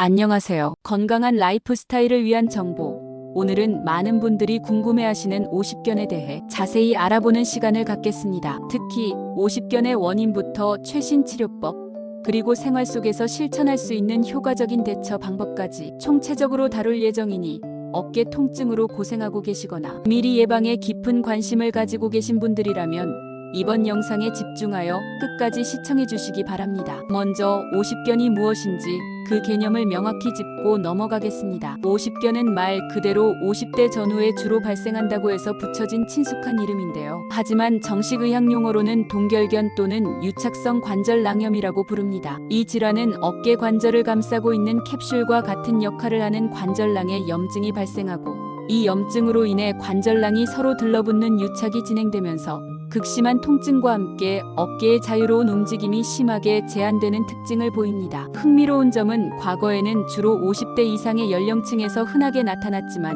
안녕하세요. 건강한 라이프 스타일을 위한 정보. 오늘은 많은 분들이 궁금해하시는 오십견에 대해 자세히 알아보는 시간을 갖겠습니다. 특히 오십견의 원인부터 최신 치료법, 그리고 생활 속에서 실천할 수 있는 효과적인 대처 방법까지 총체적으로 다룰 예정이니 어깨 통증으로 고생하고 계시거나 미리 예방에 깊은 관심을 가지고 계신 분들이라면 이번 영상에 집중하여 끝까지 시청해 주시기 바랍니다. 먼저 오십견이 무엇인지 그 개념을 명확히 짚고 넘어가겠습니다. 오십견은 말 그대로 50대 전후에 주로 발생한다고 해서 붙여진 친숙한 이름인데요. 하지만 정식 의학 용어로는 동결견 또는 유착성 관절낭염이라고 부릅니다. 이 질환은 어깨 관절을 감싸고 있는 캡슐과 같은 역할을 하는 관절낭에 염증이 발생하고, 이 염증으로 인해 관절낭이 서로 들러붙는 유착이 진행되면서 극심한 통증과 함께 어깨의 자유로운 움직임이 심하게 제한되는 특징을 보입니다. 흥미로운 점은 과거에는 주로 50대 이상의 연령층에서 흔하게 나타났지만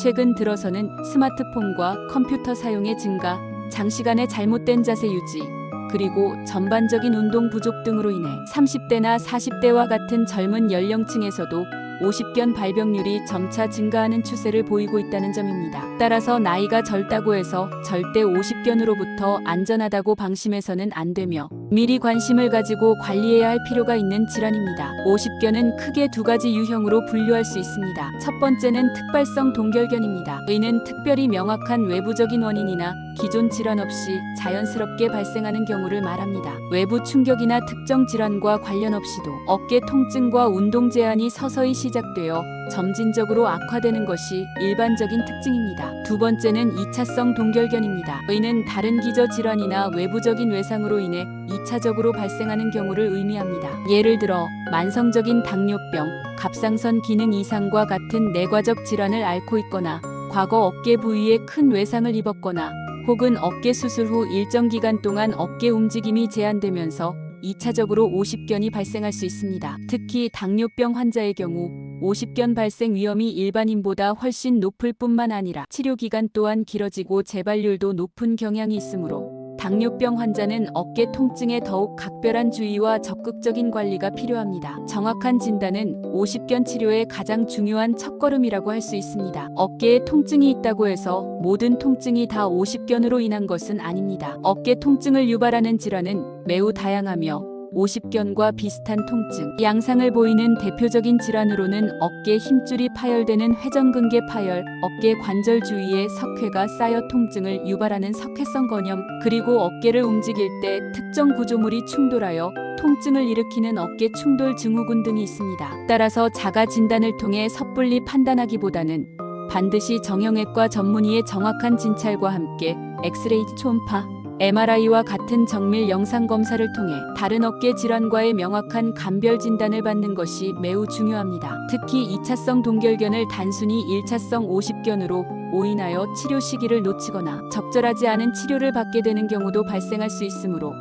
최근 들어서는 스마트폰과 컴퓨터 사용의 증가, 장시간의 잘못된 자세 유지, 그리고 전반적인 운동 부족 등으로 인해 30대나 40대와 같은 젊은 연령층에서도 오십견 발병률이 점차 증가하는 추세를 보이고 있다는 점입니다. 따라서 나이가 젊다고 해서 절대 오십견으로부터 안전하다고 방심해서는 안 되며 미리 관심을 가지고 관리해야 할 필요가 있는 질환입니다. 오십견은 크게 두 가지 유형으로 분류할 수 있습니다. 첫 번째는 특발성 동결견입니다. 이는 특별히 명확한 외부적인 원인이나 기존 질환 없이 자연스럽게 발생하는 경우를 말합니다. 외부 충격이나 특정 질환과 관련 없이도 어깨 통증과 운동 제한이 서서히 시작되어 점진적으로 악화되는 것이 일반적인 특징입니다. 두 번째는 2차성 동결견입니다. 이는 다른 기저 질환이나 외부적인 외상으로 인해 2차적으로 발생하는 경우를 의미합니다. 예를 들어 만성적인 당뇨병, 갑상선 기능 이상과 같은 내과적 질환을 앓고 있거나 과거 어깨 부위에 큰 외상을 입었거나 혹은 어깨 수술 후 일정 기간 동안 어깨 움직임이 제한되면서 2차적으로 오십견이 발생할 수 있습니다. 특히 당뇨병 환자의 경우 오십견 발생 위험이 일반인보다 훨씬 높을 뿐만 아니라 치료 기간 또한 길어지고 재발률도 높은 경향이 있으므로 당뇨병 환자는 어깨 통증에 더욱 각별한 주의와 적극적인 관리가 필요합니다. 정확한 진단은 오십견 치료의 가장 중요한 첫걸음이라고 할 수 있습니다. 어깨에 통증이 있다고 해서 모든 통증이 다 오십견으로 인한 것은 아닙니다. 어깨 통증을 유발하는 질환은 매우 다양하며 오십견과 비슷한 통증, 양상을 보이는 대표적인 질환으로는 어깨 힘줄이 파열되는 회전근개 파열, 어깨 관절 주위에 석회가 쌓여 통증을 유발하는 석회성 건염, 그리고 어깨를 움직일 때 특정 구조물이 충돌하여 통증을 일으키는 어깨 충돌 증후군 등이 있습니다. 따라서 자가 진단을 통해 섣불리 판단하기보다는 반드시 정형외과 전문의의 정확한 진찰과 함께 엑스레이, 초음파, MRI와 같은 정밀 영상 검사를 통해 다른 어깨 질환과의 명확한 감별 진단을 받는 것이 매우 중요합니다. 특히 2차성 동결견을 단순히 1차성 오십견으로 오인하여 치료 시기를 놓치거나 적절하지 않은 치료를 받게 되는 경우도 발생할 수 있으므로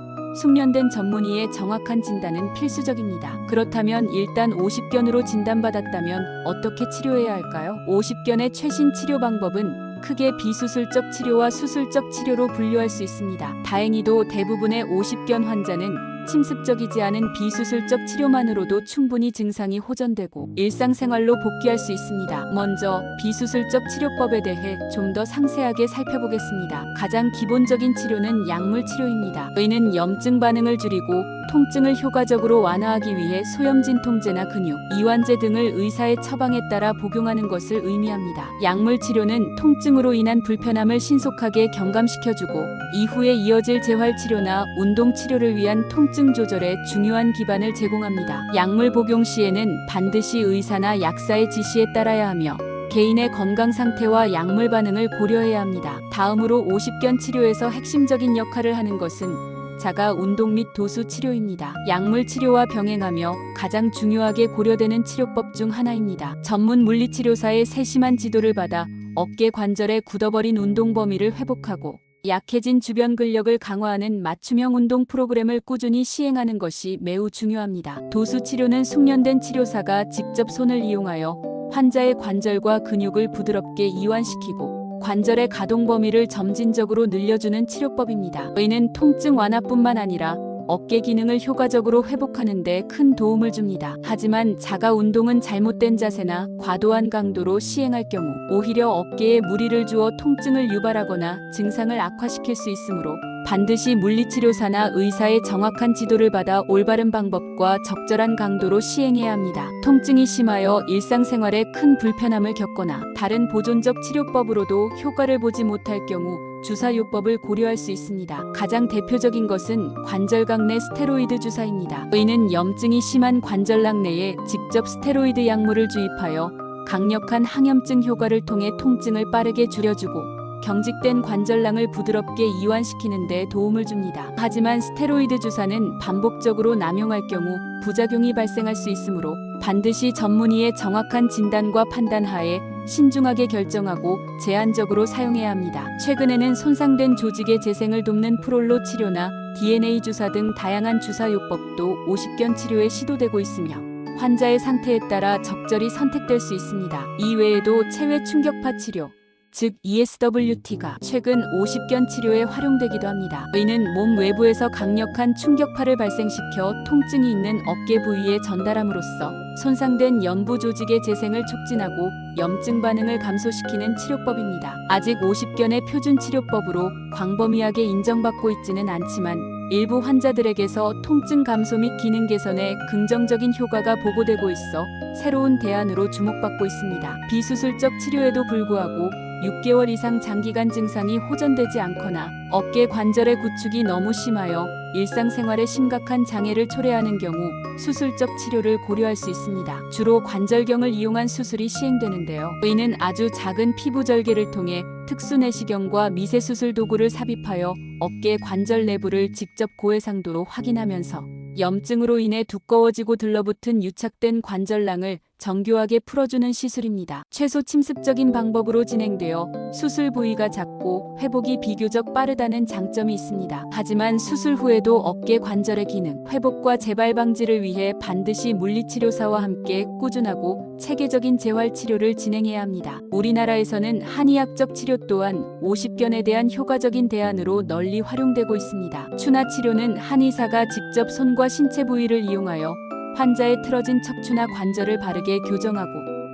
숙련된 전문의의 정확한 진단은 필수적입니다. 그렇다면 일단 오십견으로 진단받았다면 어떻게 치료해야 할까요? 오십견의 최신 치료 방법은 크게 비수술적 치료와 수술적 치료로 분류할 수 있습니다. 다행히도 대부분의 오십견 환자는 침습적이지 않은 비수술적 치료만으로도 충분히 증상이 호전되고 일상생활로 복귀할 수 있습니다. 먼저 비수술적 치료법에 대해 좀 더 상세하게 살펴보겠습니다. 가장 기본적인 치료는 약물 치료입니다. 이는 염증 반응을 줄이고 통증을 효과적으로 완화하기 위해 소염진통제나 근육, 이완제 등을 의사의 처방에 따라 복용하는 것을 의미합니다. 약물 치료는 통증으로 인한 불편함을 신속하게 경감시켜주고 이후에 이어질 재활치료나 운동치료를 위한 통증 조절에 중요한 기반을 제공합니다. 약물 복용 시에는 반드시 의사나 약사의 지시에 따라야 하며 개인의 건강 상태와 약물 반응을 고려해야 합니다. 다음으로 오십견 치료에서 핵심적인 역할을 하는 것은 자가 운동 및 도수 치료입니다. 약물 치료와 병행하며 가장 중요하게 고려되는 치료법 중 하나입니다. 전문 물리치료사의 세심한 지도를 받아 어깨 관절의 굳어버린 운동 범위를 회복하고 약해진 주변 근력을 강화하는 맞춤형 운동 프로그램을 꾸준히 시행하는 것이 매우 중요합니다. 도수 치료는 숙련된 치료사가 직접 손을 이용하여 환자의 관절과 근육을 부드럽게 이완시키고 관절의 가동 범위를 점진적으로 늘려주는 치료법입니다. 이는 통증 완화뿐만 아니라 어깨 기능을 효과적으로 회복하는 데 큰 도움을 줍니다. 하지만 자가 운동은 잘못된 자세나 과도한 강도로 시행할 경우 오히려 어깨에 무리를 주어 통증을 유발하거나 증상을 악화시킬 수 있으므로 반드시 물리치료사나 의사의 정확한 지도를 받아 올바른 방법과 적절한 강도로 시행해야 합니다. 통증이 심하여 일상생활에 큰 불편함을 겪거나 다른 보존적 치료법으로도 효과를 보지 못할 경우 주사요법을 고려할 수 있습니다. 가장 대표적인 것은 관절각 내 스테로이드 주사입니다. 이는 염증이 심한 관절락 내에 직접 스테로이드 약물을 주입하여 강력한 항염증 효과를 통해 통증을 빠르게 줄여주고 경직된 관절랑을 부드럽게 이완시키는 데 도움을 줍니다. 하지만 스테로이드 주사는 반복적으로 남용할 경우 부작용이 발생할 수 있으므로 반드시 전문의의 정확한 진단과 판단 하에 신중하게 결정하고 제한적으로 사용해야 합니다. 최근에는 손상된 조직의 재생을 돕는 프롤로 치료나 DNA 주사 등 다양한 주사요법도 오십견 치료에 시도되고 있으며 환자의 상태에 따라 적절히 선택될 수 있습니다. 이외에도 체외 충격파 치료, 즉 ESWT가 최근 오십견 치료에 활용되기도 합니다. 이는 몸 외부에서 강력한 충격파를 발생시켜 통증이 있는 어깨 부위에 전달함으로써 손상된 연부 조직의 재생을 촉진하고 염증 반응을 감소시키는 치료법입니다. 아직 오십견의 표준 치료법으로 광범위하게 인정받고 있지는 않지만 일부 환자들에게서 통증 감소 및 기능 개선에 긍정적인 효과가 보고되고 있어 새로운 대안으로 주목받고 있습니다. 비수술적 치료에도 불구하고 6개월 이상 장기간 증상이 호전되지 않거나 어깨 관절의 구축이 너무 심하여 일상생활에 심각한 장애를 초래하는 경우 수술적 치료를 고려할 수 있습니다. 주로 관절경을 이용한 수술이 시행되는데요. 이는 아주 작은 피부 절개를 통해 특수 내시경과 미세수술 도구를 삽입하여 어깨 관절 내부를 직접 고해상도로 확인하면서 염증으로 인해 두꺼워지고 들러붙은 유착된 관절랑을 정교하게 풀어주는 시술입니다. 최소 침습적인 방법으로 진행되어 수술 부위가 작고 회복이 비교적 빠르다는 장점이 있습니다. 하지만 수술 후에도 어깨 관절의 기능, 회복과 재발 방지를 위해 반드시 물리치료사와 함께 꾸준하고 체계적인 재활치료를 진행해야 합니다. 우리나라에서는 한의학적 치료 또한 오십견에 대한 효과적인 대안으로 널리 활용되고 있습니다. 추나 치료는 한의사가 직접 손과 신체 부위를 이용하여 환자의 틀어진 척추나 관절을 바르게 교정하고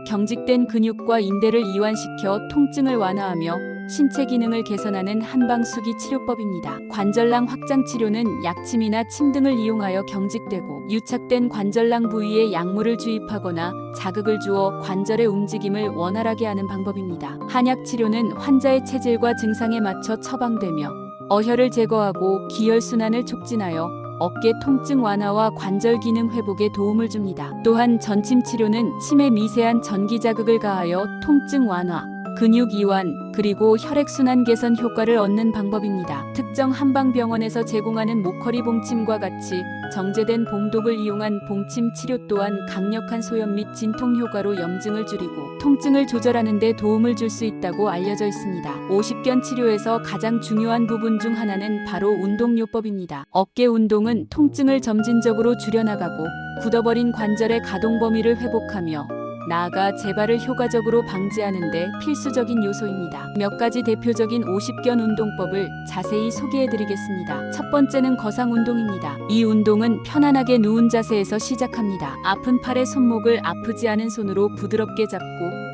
경직된 근육과 인대를 이완시켜 통증을 완화하며 신체 기능을 개선하는 한방수기 치료법입니다. 관절랑 확장 치료는 약침이나 침 등을 이용하여 경직되고 유착된 관절랑 부위에 약물을 주입하거나 자극을 주어 관절의 움직임을 원활하게 하는 방법입니다. 한약 치료는 환자의 체질과 증상에 맞춰 처방되며 어혈을 제거하고 기혈순환을 촉진하여 어깨 통증 완화와 관절 기능 회복에 도움을 줍니다. 또한 전침 치료는 침에 미세한 전기 자극을 가하여 통증 완화, 근육 이완, 그리고 혈액순환 개선 효과를 얻는 방법입니다. 특정 한방병원에서 제공하는 모커리 봉침과 같이 정제된 봉독을 이용한 봉침 치료 또한 강력한 소염 및 진통 효과로 염증을 줄이고 통증을 조절하는 데 도움을 줄 수 있다고 알려져 있습니다. 오십견 치료에서 가장 중요한 부분 중 하나는 바로 운동요법입니다. 어깨 운동은 통증을 점진적으로 줄여나가고 굳어버린 관절의 가동 범위를 회복하며 나아가 재발을 효과적으로 방지하는 데 필수적인 요소입니다. 몇 가지 대표적인 오십견 운동법을 자세히 소개해드리겠습니다. 첫 번째는 거상 운동입니다. 이 운동은 편안하게 누운 자세에서 시작합니다. 아픈 팔의 손목을 아프지 않은 손으로 부드럽게 잡고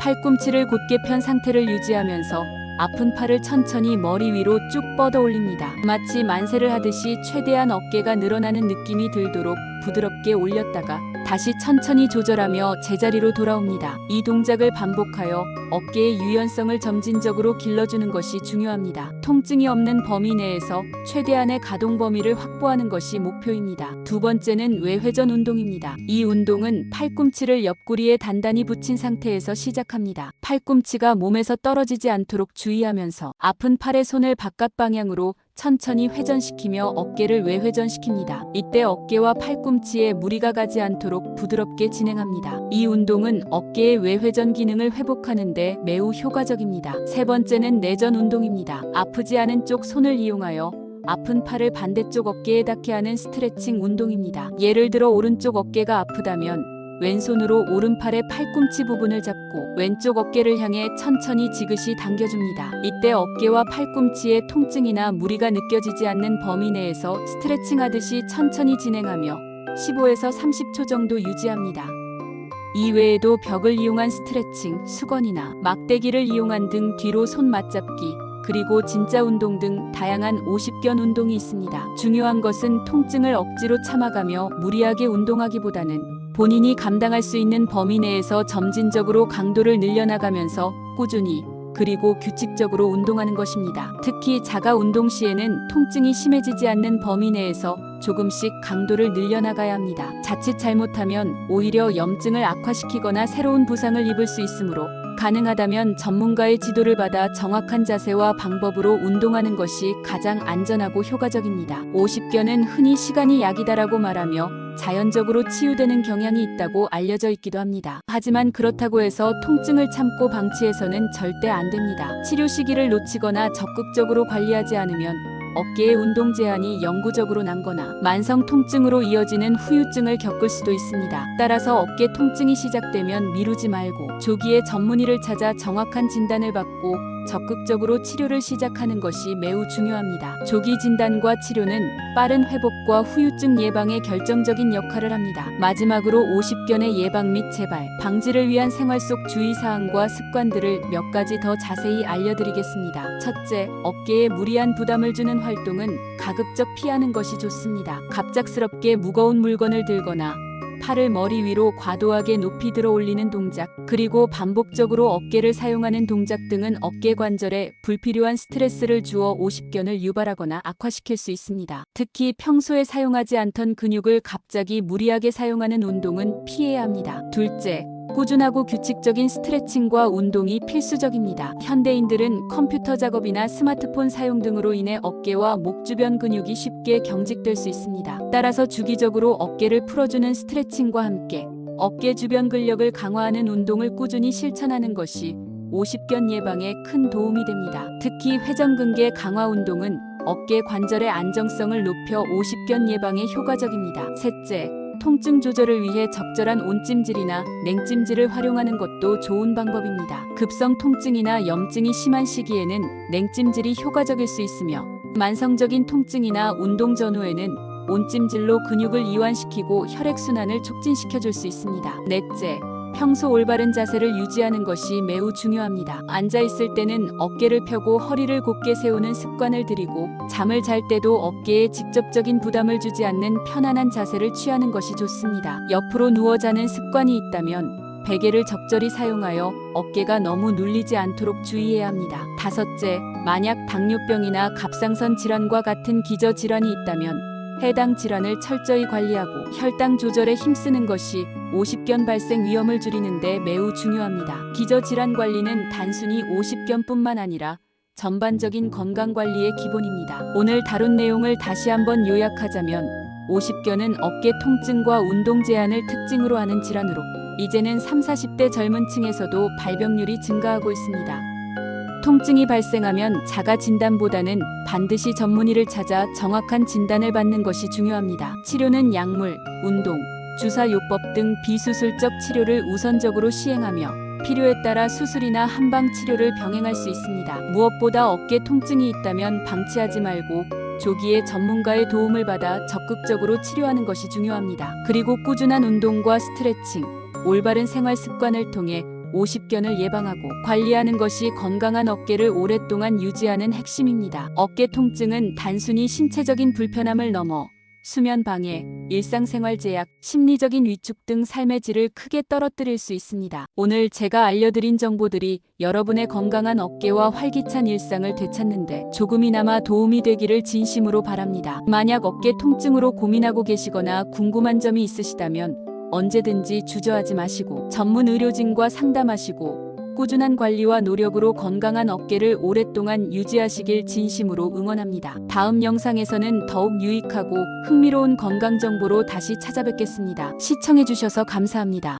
팔꿈치를 곧게 편 상태를 유지하면서 아픈 팔을 천천히 머리 위로 쭉 뻗어 올립니다. 마치 만세를 하듯이 최대한 어깨가 늘어나는 느낌이 들도록 부드럽게 올렸다가 다시 천천히 조절하며 제자리로 돌아옵니다. 이 동작을 반복하여 어깨의 유연성을 점진적으로 길러주는 것이 중요합니다. 통증이 없는 범위 내에서 최대한의 가동 범위를 확보하는 것이 목표입니다. 두 번째는 외회전 운동입니다. 이 운동은 팔꿈치를 옆구리에 단단히 붙인 상태에서 시작합니다. 팔꿈치가 몸에서 떨어지지 않도록 주의하면서 아픈 팔의 손을 바깥 방향으로 천천히 회전시키며 어깨를 외회전시킵니다. 이때 어깨와 팔꿈치에 무리가 가지 않도록 부드럽게 진행합니다. 이 운동은 어깨의 외회전 기능을 회복하는 데 매우 효과적입니다. 세 번째는 내전 운동입니다. 아프지 않은 쪽 손을 이용하여 아픈 팔을 반대쪽 어깨에 닿게 하는 스트레칭 운동입니다. 예를 들어 오른쪽 어깨가 아프다면 왼손으로 오른팔의 팔꿈치 부분을 잡고 왼쪽 어깨를 향해 천천히 지그시 당겨줍니다. 이때 어깨와 팔꿈치에 통증이나 무리가 느껴지지 않는 범위 내에서 스트레칭하듯이 천천히 진행하며 15에서 30초 정도 유지합니다. 이 외에도 벽을 이용한 스트레칭, 수건이나 막대기를 이용한 등 뒤로 손 맞잡기, 그리고 진짜 운동 등 다양한 50견 운동이 있습니다. 중요한 것은 통증을 억지로 참아가며 무리하게 운동하기보다는 본인이 감당할 수 있는 범위 내에서 점진적으로 강도를 늘려나가면서 꾸준히 그리고 규칙적으로 운동하는 것입니다. 특히 자가 운동 시에는 통증이 심해지지 않는 범위 내에서 조금씩 강도를 늘려나가야 합니다. 자칫 잘못하면 오히려 염증을 악화시키거나 새로운 부상을 입을 수 있으므로 가능하다면 전문가의 지도를 받아 정확한 자세와 방법으로 운동하는 것이 가장 안전하고 효과적입니다. 50견은 흔히 시간이 약이다라고 말하며 자연적으로 치유되는 경향이 있다고 알려져 있기도 합니다. 하지만 그렇다고 해서 통증을 참고 방치해서는 절대 안 됩니다. 치료 시기를 놓치거나 적극적으로 관리하지 않으면 어깨의 운동 제한이 영구적으로 남거나 만성 통증으로 이어지는 후유증을 겪을 수도 있습니다. 따라서 어깨 통증이 시작되면 미루지 말고 조기에 전문의를 찾아 정확한 진단을 받고 적극적으로 치료를 시작하는 것이 매우 중요합니다. 조기 진단과 치료는 빠른 회복과 후유증 예방에 결정적인 역할을 합니다. 마지막으로 50견의 예방 및 재발, 방지를 위한 생활 속 주의사항과 습관들을 몇 가지 더 자세히 알려드리겠습니다. 첫째, 어깨에 무리한 부담을 주는 활동은 가급적 피하는 것이 좋습니다. 갑작스럽게 무거운 물건을 들거나 팔을 머리 위로 과도하게 높이 들어 올리는 동작, 그리고 반복적으로 어깨를 사용하는 동작 등은 어깨 관절에 불필요한 스트레스를 주어 50견을 유발하거나 악화시킬 수 있습니다. 특히 평소에 사용하지 않던 근육을 갑자기 무리하게 사용하는 운동은 피해야 합니다. 둘째, 꾸준하고 규칙적인 스트레칭과 운동이 필수적입니다. 현대인들은 컴퓨터 작업이나 스마트폰 사용 등으로 인해 어깨와 목 주변 근육이 쉽게 경직될 수 있습니다. 따라서 주기적으로 어깨를 풀어주는 스트레칭과 함께 어깨 주변 근력을 강화하는 운동을 꾸준히 실천하는 것이 50견 예방에 큰 도움이 됩니다. 특히 회전근개 강화 운동은 어깨 관절의 안정성을 높여 50견 예방에 효과적입니다. 셋째, 통증 조절을 위해 적절한 온찜질이나 냉찜질을 활용하는 것도 좋은 방법입니다. 급성 통증이나 염증이 심한 시기에는 냉찜질이 효과적일 수 있으며 만성적인 통증이나 운동 전후에는 온찜질로 근육을 이완시키고 혈액순환을 촉진시켜줄 수 있습니다. 넷째, 평소 올바른 자세를 유지하는 것이 매우 중요합니다. 앉아있을 때는 어깨를 펴고 허리를 곧게 세우는 습관을 들이고 잠을 잘 때도 어깨에 직접적인 부담을 주지 않는 편안한 자세를 취하는 것이 좋습니다. 옆으로 누워 자는 습관이 있다면 베개를 적절히 사용하여 어깨가 너무 눌리지 않도록 주의해야 합니다. 다섯째, 만약 당뇨병이나 갑상선 질환과 같은 기저질환이 있다면 해당 질환을 철저히 관리하고 혈당 조절에 힘쓰는 것이 50견 발생 위험을 줄이는 데 매우 중요합니다. 기저질환 관리는 단순히 50견뿐만 아니라 전반적인 건강관리의 기본입니다. 오늘 다룬 내용을 다시 한번 요약하자면 50견은 어깨 통증과 운동 제한을 특징으로 하는 질환으로 이제는 30, 40대 젊은 층에서도 발병률이 증가하고 있습니다. 통증이 발생하면 자가 진단보다는 반드시 전문의를 찾아 정확한 진단을 받는 것이 중요합니다. 치료는 약물, 운동, 주사요법 등 비수술적 치료를 우선적으로 시행하며 필요에 따라 수술이나 한방 치료를 병행할 수 있습니다. 무엇보다 어깨 통증이 있다면 방치하지 말고 조기에 전문가의 도움을 받아 적극적으로 치료하는 것이 중요합니다. 그리고 꾸준한 운동과 스트레칭, 올바른 생활 습관을 통해 50견을 예방하고 관리하는 것이 건강한 어깨를 오랫동안 유지하는 핵심입니다. 어깨 통증은 단순히 신체적인 불편함을 넘어 수면 방해, 일상생활 제약, 심리적인 위축 등 삶의 질을 크게 떨어뜨릴 수 있습니다. 오늘 제가 알려드린 정보들이 여러분의 건강한 어깨와 활기찬 일상을 되찾는데 조금이나마 도움이 되기를 진심으로 바랍니다. 만약 어깨 통증으로 고민하고 계시거나 궁금한 점이 있으시다면 언제든지 주저하지 마시고 전문 의료진과 상담하시고 꾸준한 관리와 노력으로 건강한 어깨를 오랫동안 유지하시길 진심으로 응원합니다. 다음 영상에서는 더욱 유익하고 흥미로운 건강 정보로 다시 찾아뵙겠습니다. 시청해주셔서 감사합니다.